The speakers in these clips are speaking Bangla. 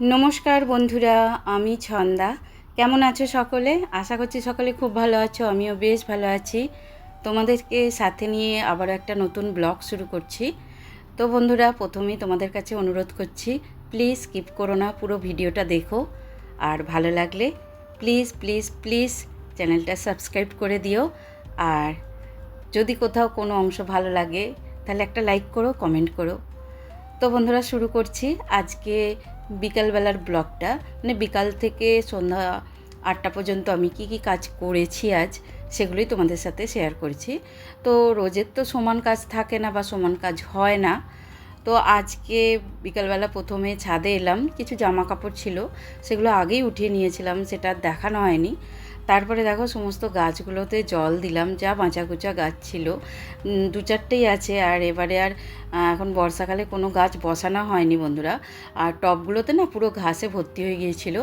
নমস্কার বন্ধুরা, আমি ছন্দা। কেমন আছো সকলে? আশা করছি সকলে খুব ভালো আছো। আমিও বেশ ভালো আছি। তোমাদেরকে সাথে নিয়ে আবার একটা নতুন ব্লগ শুরু করছি। তো বন্ধুরা, প্রথমেই তোমাদের কাছে অনুরোধ করছি, প্লিজ স্কিপ করো না, পুরো ভিডিওটা দেখো। আর ভালো লাগলে প্লিজ প্লিজ প্লিজ চ্যানেলটা সাবস্ক্রাইব করে দিও। আর যদি কোথাও কোনো অংশ ভালো লাগে তাহলে একটা লাইক করো, কমেন্ট করো। তো বন্ধুরা, শুরু করছি আজকে বিকালবেলার ব্লগটা। মানে বিকাল থেকে সন্ধ্যা 8টা পর্যন্ত আমি কি কাজ করেছি আজ, সেগুলোই তোমাদের সাথে শেয়ার করছি। তো রোজের তো সমান কাজ থাকে না বা সমান কাজ হয় না। তো আজকে বিকালবেলা প্রথমে ছাদে এলাম, কিছু জামা কাপড় ছিল, সেগুলো আগেই উঠিয়ে নিয়েছিলাম, সেটা দেখানো হয়নি। তারপরে দেখো সমস্ত গাছগুলোতে জল দিলাম, যা বাঁচাকুচা গাছ ছিল, 2-4টেই আছে। আর এবারে আর এখন বর্ষাকালে কোনো গাছ বসানো হয়নি বন্ধুরা। আর টবগুলোতে না পুরো ঘাসে ভর্তি হয়ে গিয়েছিল,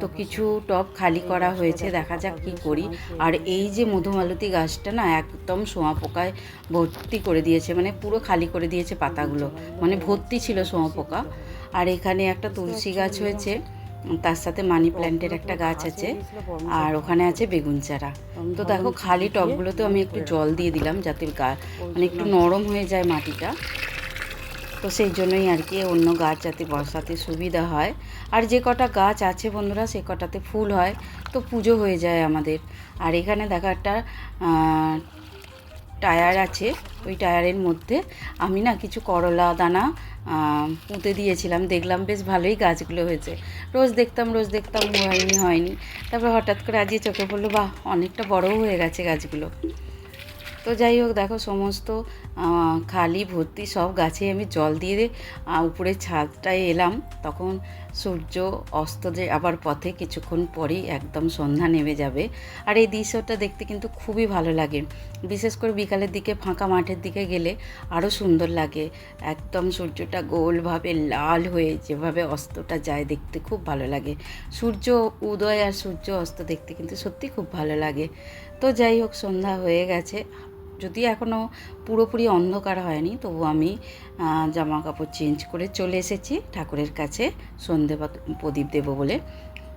তো কিছু টব খালি করা হয়েছে, দেখা যাক কী করি। আর এই যে মধুমালতী গাছটা না একদম শোঁয়া পোকায় ভর্তি করে দিয়েছে, মানে পুরো খালি করে দিয়েছে পাতাগুলো, মানে ভর্তি ছিল শোঁয়া পোকা। আর এখানে একটা তুলসী গাছ হয়েছে, তার সাথে মানি প্ল্যান্টের একটা গাছ আছে, আর ওখানে আছে বেগুন চারা। তো দেখো খালি টবগুলোতেও আমি একটু জল দিয়ে দিলাম, যাতে মানে একটু নরম হয়ে যায় মাটিটা। তো সেই জন্যই আর কি, অন্য গাছ যাতে বসাতে সুবিধা হয়। আর যে কটা গাছ আছে বন্ধুরা, সে কটাতে ফুল হয়, তো পুজো হয়ে যায় আমাদের। আর এখানে দেখো একটা টায়ার আছে, ওই টায়ারের মধ্যে আমি না কিছু করলা দানা পুঁতে দিয়েছিলাম। দেখলাম বেশ ভালোই গাছগুলো হয়েছে। রোজ দেখতাম হয়নি। তারপর হঠাৎ করে আজকে চোখে পড়লো, বাহ, অনেকটা বড়ও হয়ে গেছে গাছগুলো। তো যাই হোক, দেখো সমস্ত খালি ভর্তি সব গাছে আমি জল দিয়ে উপরে ছাদটায় এলাম। তখন সূর্য অস্ত যে আবার পথে, কিছুক্ষণ পরেই একদম সন্ধ্যা নেমে যাবে। আর এই দৃশ্যটা দেখতে কিন্তু খুবই ভালো লাগে, বিশেষ করে বিকালের দিকে ফাঁকা মাঠের দিকে গেলে আরও সুন্দর লাগে। একদম সূর্যটা গোলভাবে লাল হয়ে যেভাবে অস্তটা যায়, দেখতে খুব ভালো লাগে। সূর্য উদয় আর সূর্য অস্ত দেখতে কিন্তু সত্যি খুব ভালো লাগে। তো যাই হোক, সন্ধ্যা হয়ে গেছে, যদিও এখনও পুরোপুরি অন্ধকার হয়নি, তবু আমি জামা কাপড় চেঞ্জ করে চলে এসেছি ঠাকুরের কাছে প্রদীপ দেব বলে,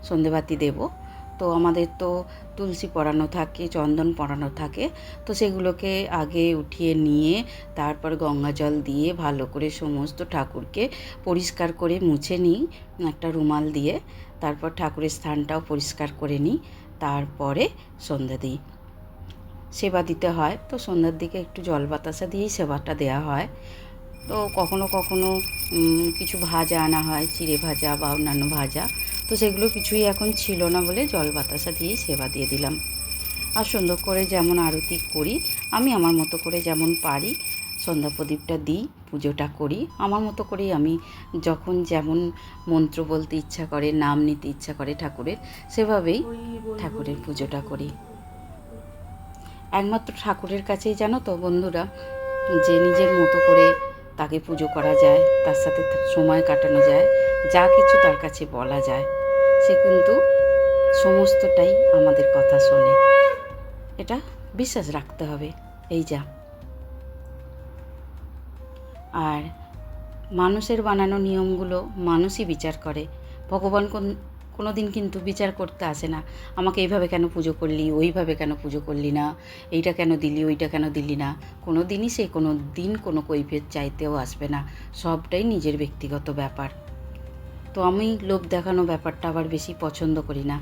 সন্ধেবাতি দেব। তো আমাদের তো তুলসী পরানো থাকে, চন্দন পরানো থাকে, তো সেগুলোকে আগে উঠিয়ে নিয়ে তারপর গঙ্গা জল দিয়ে ভালো করে সমস্ত ঠাকুরকে পরিষ্কার করে মুছে নিই একটা রুমাল দিয়ে। তারপর ঠাকুরের স্থানটাও পরিষ্কার করে নিই, তারপরে সন্ধ্যা দিই, সেবা দিতে হয়। তো সন্ধ্যার দিকে একটু জল বাতাসা দিয়েই সেবাটা দেওয়া হয়। তো কখনো কখনো কিছু ভাজা আনা হয়, চিড়ে ভাজা বা অন্যান্য ভাজা, তো সেগুলো কিছুই এখন ছিল না বলে জল বাতাসা দিয়েই সেবা দিয়ে দিলাম। আর সুন্দর করে যেমন আরতি করি, আমি আমার মতো করে যেমন পারি সন্ধ্যা প্রদীপটা দিই, পুজোটা করি আমার মতো করেই। আমি যখন যেমন মন্ত্র বলতে ইচ্ছা করে, নাম নিতে ইচ্ছা করে ঠাকুরের, সেভাবেই ঠাকুরের পুজোটা করি। একমাত্র ঠাকুরের কাছেই জানো তো বন্ধুরা, যে নিজের মতো করে তাকে পুজো করা যায়, তার সাথে সময় কাটানো যায়, যা কিছু তার কাছে বলা যায়, সে কিন্তু সমস্তটাই আমাদের কথা শোনে। এটা বিশ্বাস রাখতে হবে, এই যা। আর মানুষের বানানো নিয়মগুলো মানুষই বিচার করে, ভগবান কোনো দিন কিন্তু বিচার করতে আসে না, আমাকে এইভাবে কেন পুজো করলি, ওইভাবে কেন পুজো করলি না, এইটা কেন দিলি, ওইটা কেন দিলি না। কোনো দিনই সে কোনো দিন কোনো কৈফিয়ত চাইতেও আসবে না, সবটাই নিজের ব্যক্তিগত ব্যাপার। তো আমি লোক দেখানো ব্যাপারটা আবার বেশি পছন্দ করি না,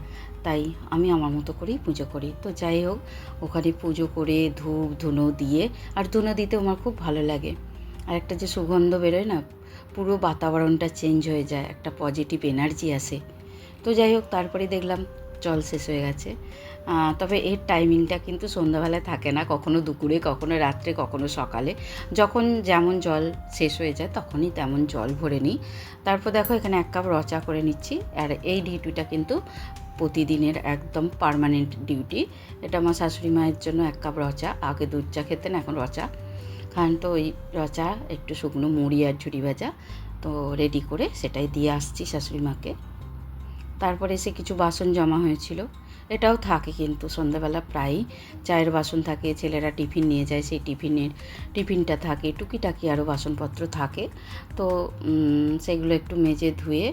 তাই আমি আমার মতো করেই পুজো করি। তো যাই হোক, ওখানে পুজো করে ধূপ ধুনো দিয়ে, আর ধুনো দিতে আমার খুব ভালো লাগে। আর একটা যে সুগন্ধ বেরোয় না, পুরো বাতাবরণটা চেঞ্জ হয়ে যায়, একটা পজিটিভ এনার্জি আসে। তো যাই হোক, তারপরে দেখলাম জল শেষ হয়ে গেছে। তবে এর টাইমিংটা কিন্তু সন্ধ্যাবেলায় থাকে না, কখনো দুপুরে, কখনো রাত্রে, কখনো সকালে, যখন যেমন জল শেষ হয়ে যায় তখনই তেমন জল ভরে নিই। তারপর দেখো এখানে 1 কাপ রচা করে নিচ্ছি। আর এই ডিউটিটা কিন্তু প্রতিদিনের একদম পার্মানেন্ট ডিউটি। এটা আমার শাশুড়ি মায়ের জন্য 1 কাপ রচা, আগে দুধ চা খেতেন, এখন রচা খান। তো ওই রচা একটু শুকনো মুড়ি আর ঝুড়ি ভাজা তো রেডি করে সেটাই দিয়ে আসছি শাশুড়ি মাকে। তারপরে এসে কিছু বাসন জমা হয়েছিল, এটাও থাকে কিন্তু সন্ধ্যাবেলা প্রায়ই চায়ের বাসন থাকে, ছেলেরা টিফিন নিয়ে যায়, সেই টিফিনটা থাকে, টুকিটাকি আরও বাসনপত্র থাকে। তো সেগুলো একটু মেজে ধুয়ে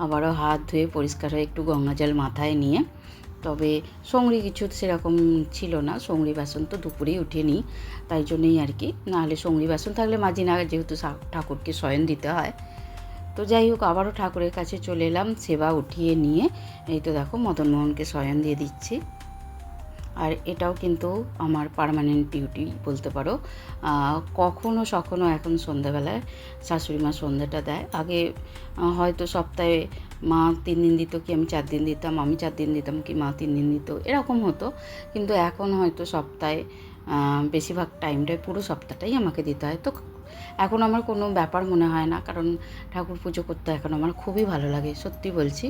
আবারও হাত ধুয়ে পরিষ্কার হয়ে একটু গঙ্গা জল মাথায় নিয়ে, তবে সঙ্গরি কিছু সেরকম ছিল না, সঙ্গরি বাসন তো দুপুরেই উঠে নিই, তাই জন্যই আর কি, নাহলে সঙ্গরি বাসন থাকলে মাঝি না, যেহেতু ঠাকুরকে শয়ন দিতে হয়। তো যাই হোক, আবারও ঠাকুরের কাছে চলে এলাম, সেবা উঠিয়ে নিয়ে এই তো দেখো মদনমোহনকে শয়ন দিয়ে দিচ্ছি। আর এটাও কিন্তু আমার পার্মানেন্ট ডিউটি বলতে পারো। কখনো এখন সন্ধ্যাবেলায় শাশুড়ি মা সন্ধ্যাটা দেয়। আগে হয়তো সপ্তাহে মা 3 দিন দিত, কি আমি 4 দিন দিতাম, আমি 4 দিন দিতাম কি মা 3 দিন দিত, এরকম হতো। কিন্তু এখন হয়তো সপ্তাহে বেশিরভাগ টাইমটাই পুরো সপ্তাহটাই আমাকে দিতে হয়। তো এখন আমার কোনো ব্যাপার মনে হয় না, কারণ ঠাকুর পুজো করতে এখন আমার খুবই ভালো লাগে, সত্যি বলছি।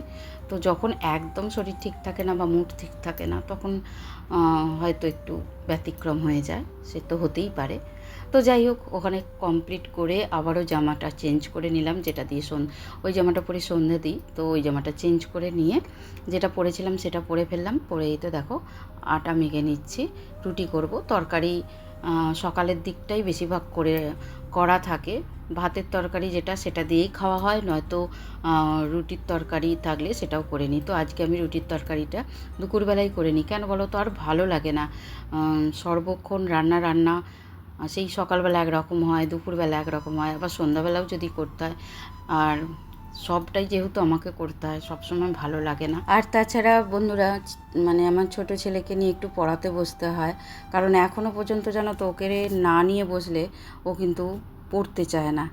তো যখন একদম শরীর ঠিক থাকে না বা মুড ঠিক থাকে না, তখন হয়তো একটু ব্যতিক্রম হয়ে যায়, সে তো হতেই পারে। তো যাই হোক, ওখানে কমপ্লিট করে আবারও জামাটা চেঞ্জ করে নিলাম, যেটা দিয়ে ওই জামাটা পরে সন্ধ্যে দিই, তো ওই জামাটা চেঞ্জ করে নিয়ে যেটা পরেছিলাম সেটা পরে ফেললাম। পরেই তো দেখো আটা মেখে নিচ্ছি, রুটি করব। তরকারি সকালের দিকটাই বেশিরভাগ করা থাকে, ভাতের তরকারি যেটা সেটা দিয়েই খাওয়া হয়, নয়তো রুটির তরকারি থাকলে সেটাও করে নিই। তো আজকে আমি রুটির তরকারিটা দুপুরবেলায় করে নিই, কেন বলো তো, আর ভালো লাগে না সর্বক্ষণ রান্না। সেই সকালবেলা একরকম হয়, দুপুরবেলা একরকম হয়, আবার সন্ধ্যাবেলাও যদি করতে হয়, আর সবটাই যেহেতু আমাকে করতে হয়, সবসময় ভালো লাগে না। আর তাছাড়া বন্ধুরা, মানে আমার ছোট ছেলেকে নিয়ে একটু পড়াতে বসতে হয়, কারণ এখনও পর্যন্ত জানো তো, ওকে না নিয়ে বসলে ও কিন্তু পড়তে চায় না।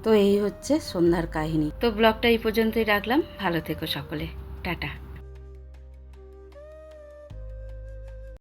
তো এই হচ্ছে সন্ধ্যার কাহিনী। তো ব্লগটা এই পর্যন্তই রাখলাম, ভালো থেকো সকলে, টাটা।